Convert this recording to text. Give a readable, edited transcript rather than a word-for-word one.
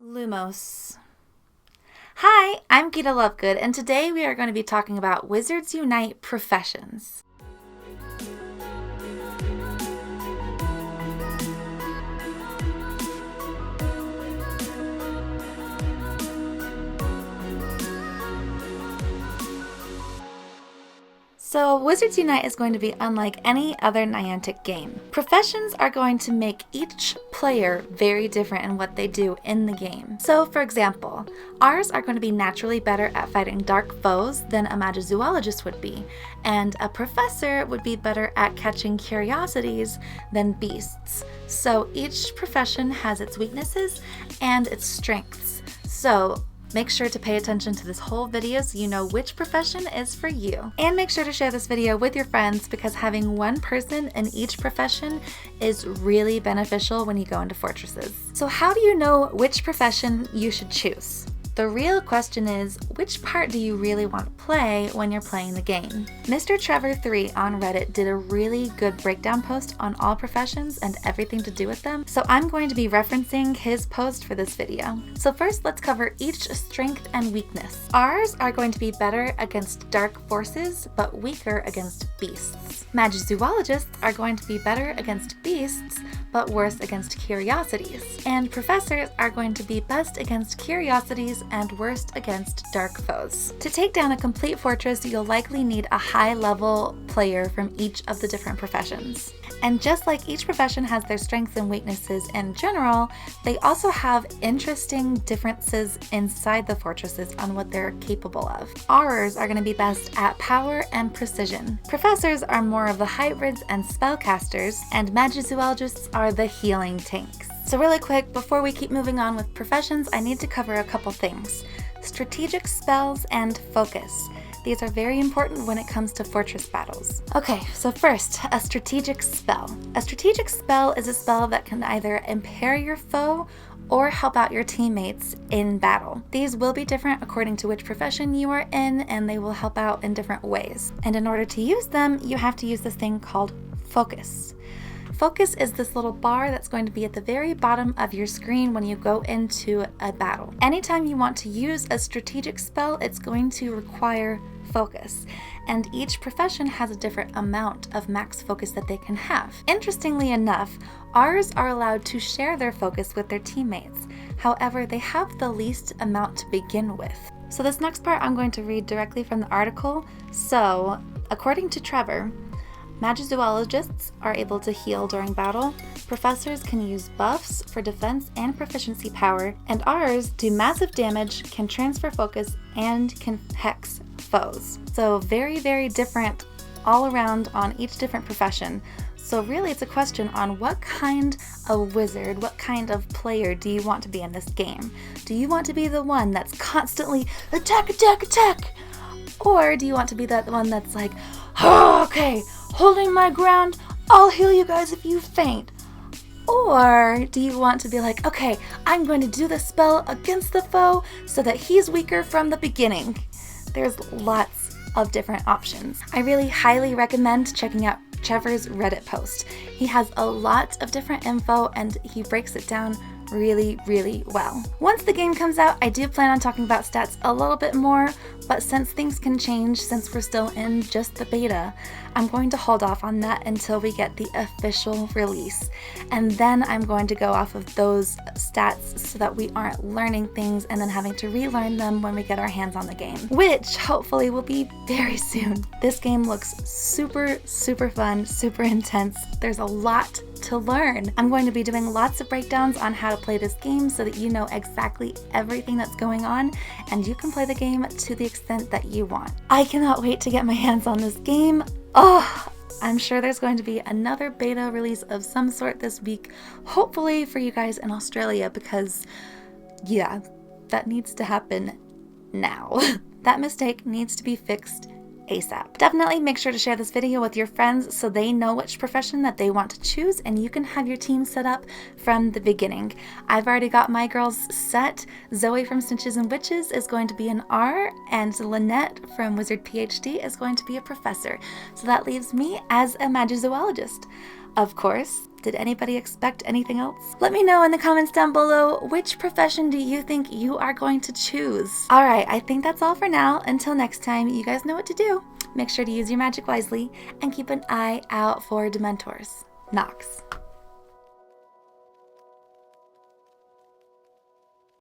Lumos. Hi, I'm Gita Lovegood, and today we are going to be talking about Wizards Unite professions. So Wizards Unite is going to be unlike any other Niantic game. Professions are going to make each player very different in what they do in the game. So for example, ours are going to be naturally better at fighting dark foes than a Magizoologist would be, and a professor would be better at catching curiosities than beasts. So each profession has its weaknesses and its strengths. So make sure to pay attention to this whole video so you know which profession is for you. And make sure to share this video with your friends because having one person in each profession is really beneficial when you go into fortresses. So how do you know which profession you should choose? The real question is, which part do you really want to play when you're playing the game? Mr. Trevor3 on Reddit did a really good breakdown post on all professions and everything to do with them, so I'm going to be referencing his post for this video. So first, let's cover each strength and weakness. Ours are going to be better against dark forces, but weaker against beasts. Magizoologists are going to be better against beasts, but worse against curiosities. And professors are going to be best against curiosities and worst against dark foes. To take down a complete fortress, you'll likely need a high-level player from each of the different professions. And just like each profession has their strengths and weaknesses in general, they also have interesting differences inside the fortresses on what they're capable of. Ours are going to be best at power and precision. Professors are more of the hybrids and spellcasters, and Magizoologists are the healing tanks. So really quick, before we keep moving on with professions, I need to cover a couple things. Strategic spells and focus. These are very important when it comes to fortress battles. Okay, so first, a strategic spell. A strategic spell is a spell that can either impair your foe or help out your teammates in battle. These will be different according to which profession you are in, and they will help out in different ways. And in order to use them, you have to use this thing called focus. Focus is this little bar that's going to be at the very bottom of your screen when you go into a battle. Anytime you want to use a strategic spell, it's going to require focus, and each profession has a different amount of max focus that they can have. Interestingly enough, ours are allowed to share their focus with their teammates. However, they have the least amount to begin with. So this next part I'm going to read directly from the article. So, according to Trevor, Magizoologists are able to heal during battle, professors can use buffs for defense and proficiency power, and ours do massive damage, can transfer focus, and can hex foes. So very, very different all around on each different profession. So really it's a question on what kind of wizard, what kind of player do you want to be in this game? Do you want to be the one that's constantly attack, attack, attack? Or do you want to be that one that's like, oh, okay, holding my ground, I'll heal you guys if you faint? Or do you want to be like, okay, I'm going to do the spell against the foe so that he's weaker from the beginning? There's lots of different options. I really highly recommend checking out Trevor's Reddit post. He has a lot of different info and he breaks it down really, really well. Once the game comes out, I do plan on talking about stats a little bit more, but since things can change, since we're still in just the beta, I'm going to hold off on that until we get the official release. And then I'm going to go off of those stats so that we aren't learning things and then having to relearn them when we get our hands on the game, which hopefully will be very soon. This game looks super, super fun, super intense. There's a lot to learn. I'm going to be doing lots of breakdowns on how to play this game so that you know exactly everything that's going on and you can play the game to the extent that you want. I cannot wait to get my hands on this game. Oh, I'm sure there's going to be another beta release of some sort this week, hopefully for you guys in Australia, because yeah, that needs to happen now. That mistake needs to be fixed ASAP. Definitely make sure to share this video with your friends so they know which profession that they want to choose and you can have your team set up from the beginning. I've already got my girls set. Zoe from Snitches and Witches is going to be an R, and Lynette from Wizard PhD is going to be a professor. So that leaves me as a Magizoologist. Of course, Did anybody expect anything else? Let me know in the comments down below, which profession do you think you are going to choose? Alright, I think that's all for now. Until next time, you guys know what to do. Make sure to use your magic wisely and keep an eye out for Dementors. Nox.